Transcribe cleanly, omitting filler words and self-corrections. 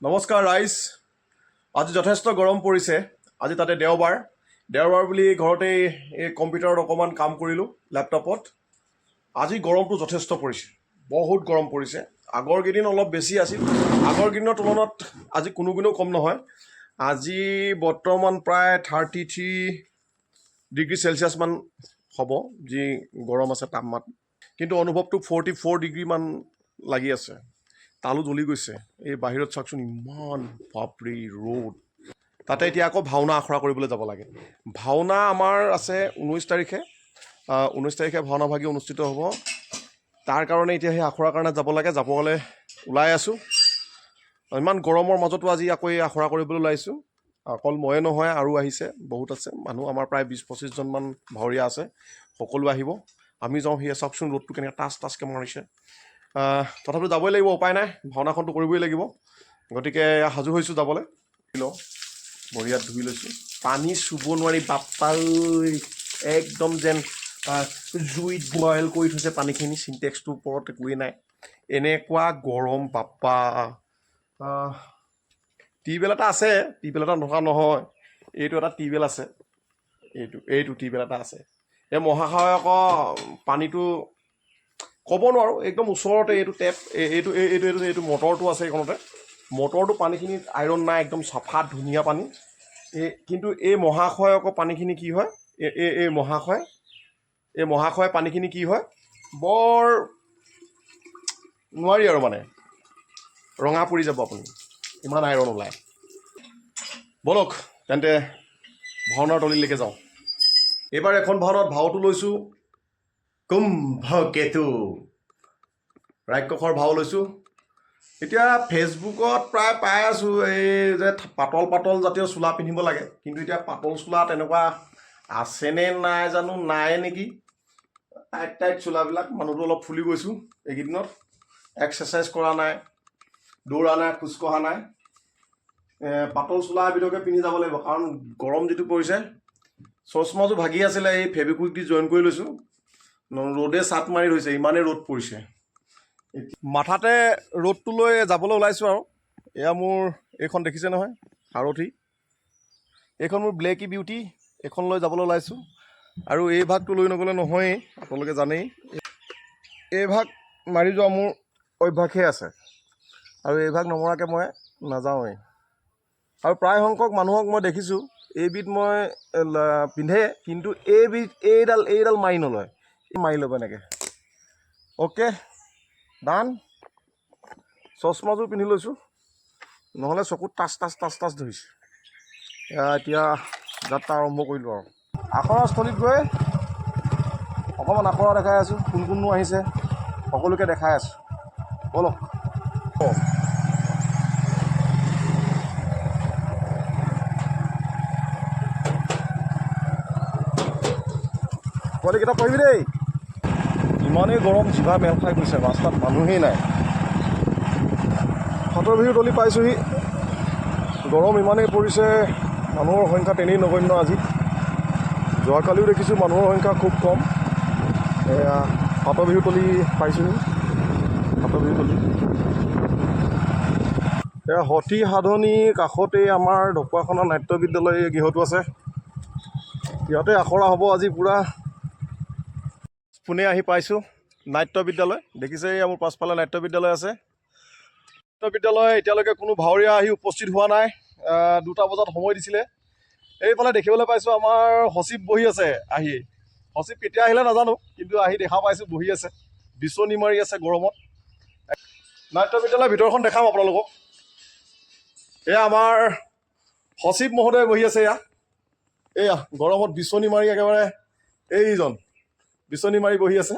নমস্কাৰ ৰাইজ। আজি যথেষ্ট গৰম পৰিছে। আজি তাতে দেওবাৰ বুলি ঘৰতেই এই কম্পিউটাৰত অকণমান কাম কৰিলোঁ লেপটপত। আজি গৰমটো যথেষ্ট পৰিছে, বহুত গৰম পৰিছে। আগৰ কেইদিন অলপ বেছি আছিল, আগৰ কেইদিনৰ তুলনাত আজি কোনো কম নহয়। আজি বৰ্তমান প্ৰায় 33 ডিগ্ৰী চেলচিয়াছ মান হ'ব, যি গৰম আছে তাপমাত্ৰা। কিন্তু অনুভৱটো 44 ডিগ্ৰীমান লাগি আছে। তালু জ্বলি গৈছে। এই বাহিৰত চাওকচোন, ইমান বাপৰি ৰ'দ। তাতে এতিয়া আকৌ ভাওনা আখৰা কৰিবলৈ যাব লাগে। ভাওনা আমাৰ আছে 19 তাৰিখে। 19 তাৰিখে ভাওনা ভাগি অনুষ্ঠিত হ'ব। তাৰ কাৰণে এতিয়া সেই আখৰাৰ কাৰণে যাব লাগে। যাবলৈ ওলাই আছোঁ। ইমান গৰমৰ মাজতো আজি আকৌ এই আখৰা কৰিবলৈ ওলাইছোঁ। অকল ময়ে নহয়, আৰু আহিছে, বহুত আছে মানুহ। আমাৰ প্ৰায় 20-25জনমান ভাৱৰীয়া আছে। সকলো আহিব। আমি যাওঁ। সেয়া চাওকচোন ৰ'দটো কেনেকৈ টাচকৈ মাৰিছে। তথাপিও যাবই লাগিব, উপায় নাই। ভাওনাখনটো কৰিবই লাগিব। গতিকে সাজু হৈছোঁ যাবলৈ। লওঁ, ভৰিয়াত ধুই লৈছোঁ। পানী চুব নোৱাৰি বাপ্পা ঐ, একদম যেন জুইত বইল কৰি থৈছে পানীখিনি। চিনটেক্সটোৰ ওপৰত একোৱেই নাই, এনেকুৱা গৰম বাপ্পা। টিউবেল এটা আছে, টিউবেল এটা নথকা নহয়। এইটো এটা টিউবেল আছে, এইটো টিউবেল এটা আছে। এই মহাশয় আকৌ পানীটো ক'ব নোৱাৰোঁ, একদম ওচৰতে এইটো টেপ, এইটো মটৰটো আছে এইখনতে। মটৰটো পানীখিনিত আইৰণ নাই, একদম চাফা ধুনীয়া পানী। কিন্তু এই মহাশয় আকৌ পানীখিনি কি হয়, এই মহাশয় পানীখিনি কি হয়, বৰ নোৱাৰি আৰু মানে, ৰঙা পৰি যাব আপুনি, ইমান আইৰণ ওলায়। ব'লক তেন্তে ভাওনাৰ তলিলৈকে যাওঁ। এইবাৰ এখন ভাওনাত ভাওটো লৈছোঁ কুম্ভকেতু, ৰাক্ষসৰ ভাও লৈছোঁ। এতিয়া ফেচবুকত প্ৰায় পাই আছোঁ এই যে পাতল জাতীয় চোলা পিন্ধিব লাগে। কিন্তু এতিয়া পাতল চোলা তেনেকুৱা আছেনে নাই জানো, নাই নেকি। টাইট চোলাবিলাক। মানুহটো অলপ ফুলি গৈছোঁ এইকেইদিনত। এক্সাৰচাইজ কৰা নাই, দৌৰা নাই, খোজকঢ়া নাই। পাতল চোলা এবিধকে পিন্ধি যাব লাগিব, কাৰণ গৰম যিটো পৰিছে। চশমাযোৰ ভাগি আছিলে, এই ফেব্ৰিকুইক দি জইন কৰি লৈছোঁ। ৰ'দে চাট মাৰি ধৰিছে, ইমানেই ৰ'দ পৰিছে। মাথাতে ৰ'দটো লৈ যাবলৈ ওলাইছোঁ আৰু। এয়া মোৰ এইখন দেখিছে নহয়, সাৰথি। এইখন মোৰ ব্লেকি বিউটি, এইখন লৈ যাবলৈ ওলাইছোঁ। আৰু এই ভাগটো লৈ নগ'লে নহয়েই, আপোনালোকে জানেই। এই ভাগ মাৰি যোৱা মোৰ অভ্যাসেই আছে, আৰু এই ভাগ নমৰাকৈ মই নাযাওঁৱেই। আৰু প্ৰায় সংখ্যক মানুহক মই দেখিছোঁ এইবিধ মই পিন্ধে, কিন্তু এইডাল মাৰি নলয়। মাৰি ল'ব এনেকৈ। অ'কে ডান। চশমাযোৰ পিন্ধি লৈছোঁ, নহ'লে চকুত টাচ ধৰিছে। এতিয়া যাত্ৰা আৰম্ভ কৰিলোঁ আৰু। আখৰাস্থলীত গৈ অকণমান আখৰা দেখাই আছোঁ, কোন আহিছে সকলোকে দেখাই আছোঁ। ব'লক। পোৱালীকেইটা পঢ়িবি দেই। ইমানেই গৰম, জিভা মেল খাই গৈছে, ৰাস্তাত মানুহেই নাই। ফাটৰ বিহুৰ তলি পাইছোঁহি। গৰম ইমানেই পৰিছে, মানুহৰ সংখ্যা তেনেই নগণ্য আজি। যোৱাকালিও দেখিছোঁ মানুহৰ সংখ্যা খুব কম। এয়া ফাটৰ বিহুৰ তলি পাইছোঁহি। ফাটৰ বিহুৰ তলি এয়া সতী সাধনীৰ কাষতেই আমাৰ ঢকুৱাখানা নাট্য বিদ্যালয় গৃহটো আছে। ইয়াতে আখৰা হ'ব আজি পূৰা। পোনে আহি পাইছোঁ নাট্য বিদ্যালয়। দেখিছে, এয়া মোৰ পাছফালে নাট্য বিদ্যালয় আছে। নাট্য বিদ্যালয় এতিয়ালৈকে কোনো ভাৱৰীয়া আহি উপস্থিত হোৱা নাই। 2টা বজাত সময় দিছিলে। এইফালে দেখিবলৈ পাইছোঁ আমাৰ সচিব বহি আছে আহি। সচিব কেতিয়া আহিলে নাজানো, কিন্তু আহি দেখা পাইছোঁ বহি আছে, বিচনী মাৰি আছে গৰমত। নাট্য বিদ্যালয়ৰ ভিতৰখন দেখাম আপোনালোকক। এয়া আমাৰ সচিব মহোদয় বহি আছে। এয়া গৰমত বিচনী মাৰি একেবাৰে এইজন বিচনী মাৰি বহি আছে।